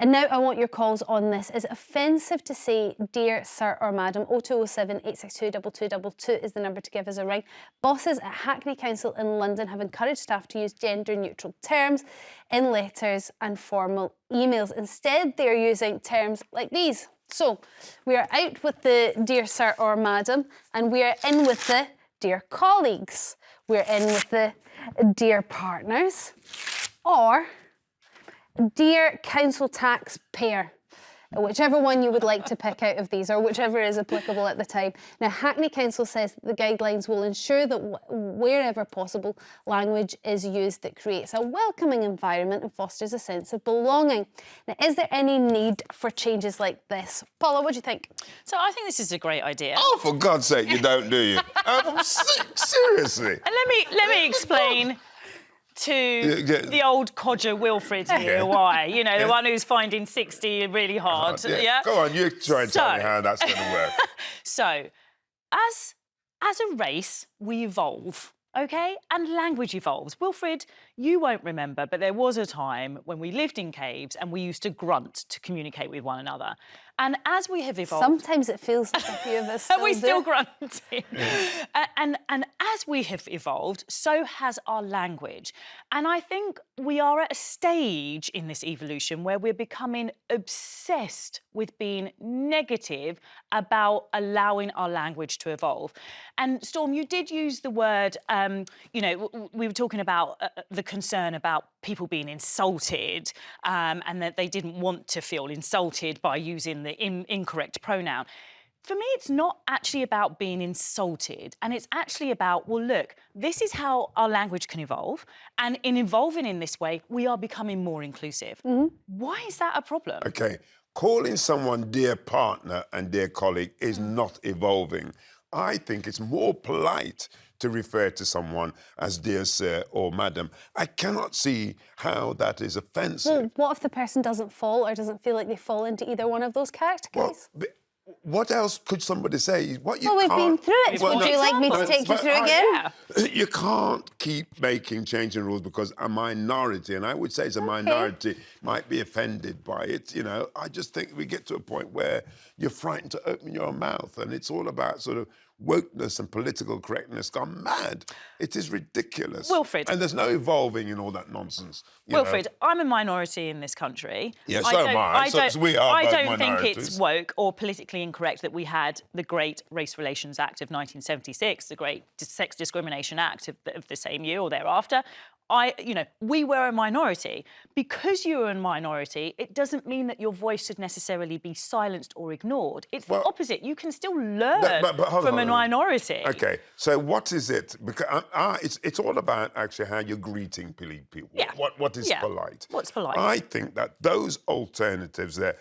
And now I want your calls on this. Is it offensive to say dear sir or madam? 0207 862 2222 is the number to give us a ring. Bosses at Hackney Council in London have encouraged staff to use gender neutral terms in letters and formal emails. Instead, they're using terms like these. So we are out with the dear sir or madam, and we are in with the dear colleagues. We're in with the dear partners, or dear council taxpayer, whichever one you would like to pick out of these, or whichever is applicable at the time. Now, Hackney Council says that the guidelines will ensure that wherever possible, language is used that creates a welcoming environment and fosters a sense of belonging. Now, is there any need for changes like this? Paula, what do you think? So I think this is a great idea. Oh, for God's sake, you don't, do you? I'm sick, seriously. And let me explain to the old codger Wilfred here why. You know, the one who's finding 60 really hard. Yeah. Go on, you try and tell me how that's going to work. So, as a race, we evolve. OK? And language evolves. Wilfred, you won't remember, but there was a time when we lived in caves and we used to grunt to communicate with one another. And as we have evolved... Sometimes it feels like a few of us still Are we do. still grunting? And as we have evolved, so has our language. And I think we are at a stage in this evolution where we're becoming obsessed with being negative about allowing our language to evolve. And Storm, you did use the word, you know, we were talking about the concern about people being insulted and that they didn't want to feel insulted by using the incorrect pronoun. For me, it's not actually about being insulted, and it's actually about, well, look, this is how our language can evolve, and in evolving in this way, we are becoming more inclusive. Why is that a problem? OK, calling someone dear partner and dear colleague is not evolving. I think it's more polite to refer to someone as dear sir or madam. I cannot see how that is offensive. Well, what if the person doesn't fall or doesn't feel like they fall into either one of those categories? Well, what else could somebody say? What you Well, we've been can't... through it. Well, Would you like me to take you through it again? You can't keep changing rules because a minority, and I would say it's a minority, might be offended by it. You know, I just think we get to a point where you're frightened to open your mouth, and it's all about sort of wokeness and political correctness gone mad. It is ridiculous. Wilfred. And there's no evolving in all that nonsense. Wilfred, I'm a minority in this country. Yeah, so am I. So we are both I don't think minorities. it's woke or politically incorrect that we had the Great Race Relations Act of 1976, the Great Sex Discrimination Act of the same year or thereafter. You know, we were a minority. Because you were a minority, it doesn't mean that your voice should necessarily be silenced or ignored. It's the opposite. You can still learn from a minority. OK, so what is it? Because it's all about actually how you're greeting people. Yeah. What is polite? What's polite? I think that those alternatives there,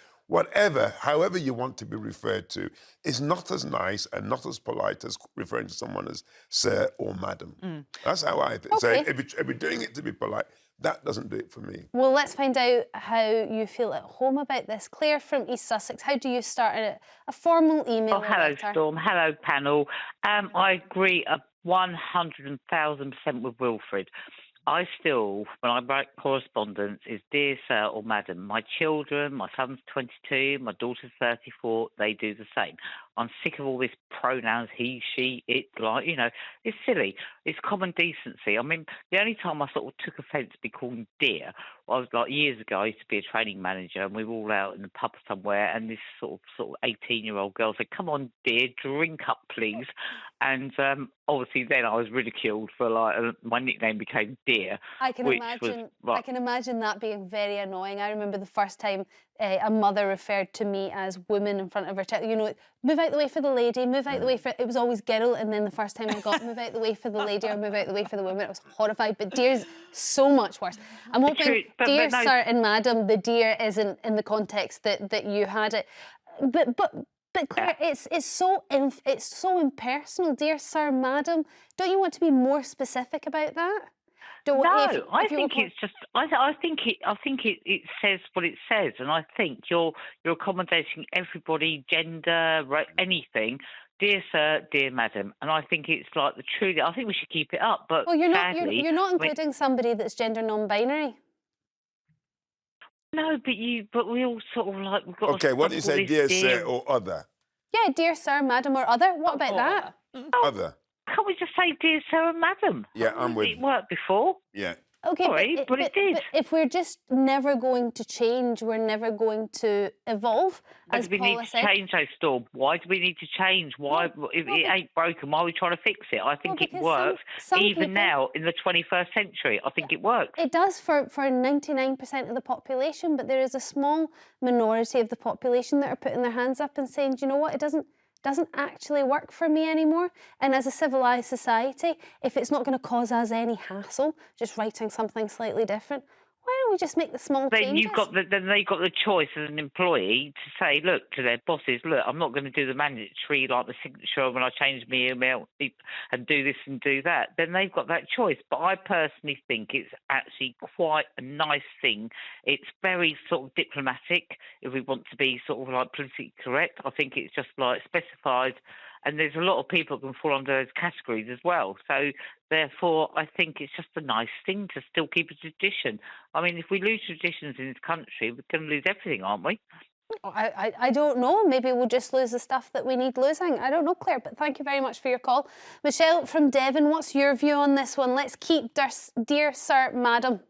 however you want to be referred to, is not as nice and not as polite as referring to someone as sir or madam. That's how I think. So if you're doing it to be polite, that doesn't do it for me. Well, let's find out how you feel at home about this. Claire from East Sussex, how do you start a formal email? Oh, hello, Storm. Hello, panel. I agree 100,000% with Wilfred. I still, when I write correspondence, is dear sir or madam. My children, my son's 22, my daughter's 34, they do the same. I'm sick of all this pronouns, he, she, it, like, you know, it's silly. It's common decency. I mean, the only time I sort of took offence to be called dear, I was like years ago, I used to be a training manager and we were all out in the pub somewhere and this sort of 18-year-old girl said, come on, dear, drink up, please. And obviously then I was ridiculed for my nickname became Dear. I can imagine that being very annoying. I remember the first time a mother referred to me as woman in front of her child. You know, move out the way for the lady, move out the way for... It was always girl, and then the first time I got move out the way for the lady or move out the way for the woman, I was horrified. But dear's so much worse. I'm hoping dear sir and madam, the dear isn't in the context that you had it. But Claire, it's so impersonal, dear sir, madam. Don't you want to be more specific about that? I think it says what it says, and I think you're accommodating everybody, gender, anything. Dear sir, dear madam, and I think it's like I think we should keep it up. But well, you're not including somebody that's gender non-binary. No, but we all sort of like, we've got Okay, what do you say, dear sir dear. or other? Yeah, dear sir, madam, or other. What about that? Other. Can't we just say dear sir and madam? Yeah, I'm with It you. worked before. Yeah. Okay, Sorry, but it did. But if we're just never going to change, we're never going to evolve, But as we need Paula to said. change those, Storm. Why do we need to change? Why, if it ain't broken, why are we trying to fix it? I think it because works some even people- now in the 21st century. I think it works. It does for 99% of the population, but there is a small minority of the population that are putting their hands up and saying, do you know what, it doesn't actually work for me anymore. And as a civilised society, if it's not going to cause us any hassle, just writing something slightly different, why don't we just make the small Then changes? then they got the choice as an employee to say, look, to their bosses, look, I'm not going to do the mandatory, like the signature when I change my email and do this and do that. Then they've got that choice. But I personally think it's actually quite a nice thing. It's very sort of diplomatic, if we want to be sort of like politically correct. I think it's just like specified. And there's a lot of people that can fall under those categories as well. So, therefore, I think it's just a nice thing to still keep a tradition. I mean, if we lose traditions in this country, we're going to lose everything, aren't we? I don't know. Maybe we'll just lose the stuff that we need losing. I don't know, Claire, but thank you very much for your call. Michelle from Devon, what's your view on this one? Let's keep dear sir, madam.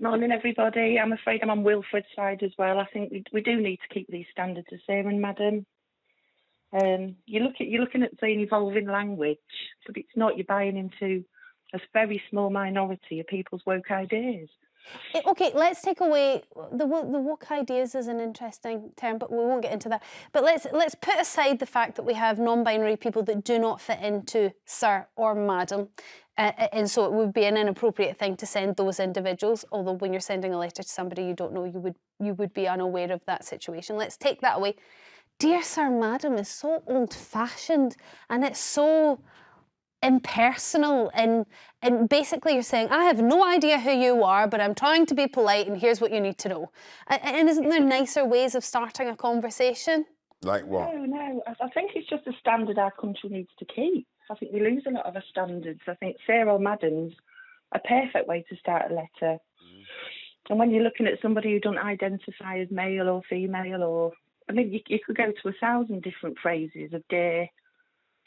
Morning, everybody. I'm afraid I'm on Wilfred's side as well. I think we do need to keep these standards of sir and madam. You're looking at saying evolving language, but it's not. You're buying into a very small minority of people's woke ideas. Okay, let's take away the woke ideas is an interesting term, but we won't get into that. But let's put aside the fact that we have non-binary people that do not fit into sir or madam, and so it would be an inappropriate thing to send those individuals. Although when you're sending a letter to somebody you don't know, you would be unaware of that situation. Let's take that away. Dear sir, madam is so old-fashioned and it's so impersonal, and basically you're saying, I have no idea who you are, but I'm trying to be polite and here's what you need to know. And isn't there nicer ways of starting a conversation? Like what? No. I think it's just a standard our country needs to keep. I think we lose a lot of our standards. I think sir or madam's a perfect way to start a letter. And when you're looking at somebody who don't identify as male or female, or I mean, you could go to 1,000 different phrases of dear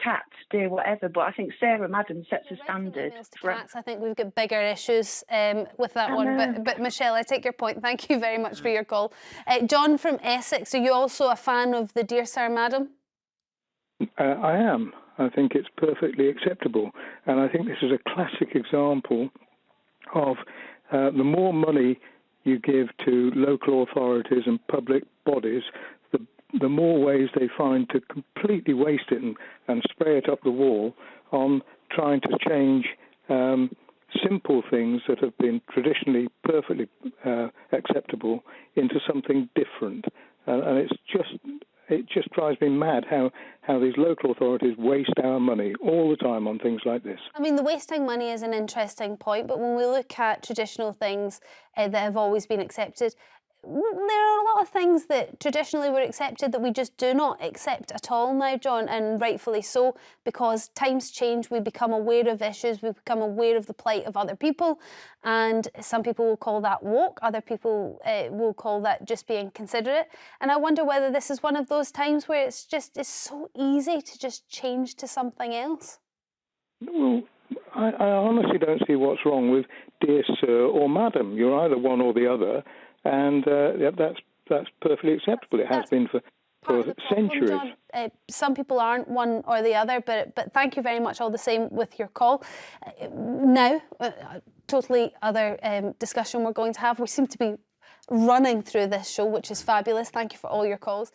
cat, dear whatever, but I think Sarah Madden sets a standard. Cats, I think we've got bigger issues with that one. But Michelle, I take your point. Thank you very much for your call. John from Essex, are you also a fan of the dear sir, madam? I am. I think it's perfectly acceptable. And I think this is a classic example of the more money you give to local authorities and public bodies, the more ways they find to completely waste it and spray it up the wall on trying to change simple things that have been traditionally perfectly acceptable into something different. And it just drives me mad how these local authorities waste our money all the time on things like this. I mean, the wasting money is an interesting point, but when we look at traditional things that have always been accepted, there are a lot of things that traditionally were accepted that we just do not accept at all now, John, and rightfully so, because times change, we become aware of issues, we become aware of the plight of other people, and some people will call that woke, other people will call that just being considerate, and I wonder whether this is one of those times where it's so easy to just change to something else. Well, I honestly don't see what's wrong with dear sir or madam. You're either one or the other. And that's perfectly acceptable. It has been for centuries. John, some people aren't one or the other, but thank you very much all the same with your call. Now, totally other discussion we're going to have. We seem to be running through this show, which is fabulous. Thank you for all your calls.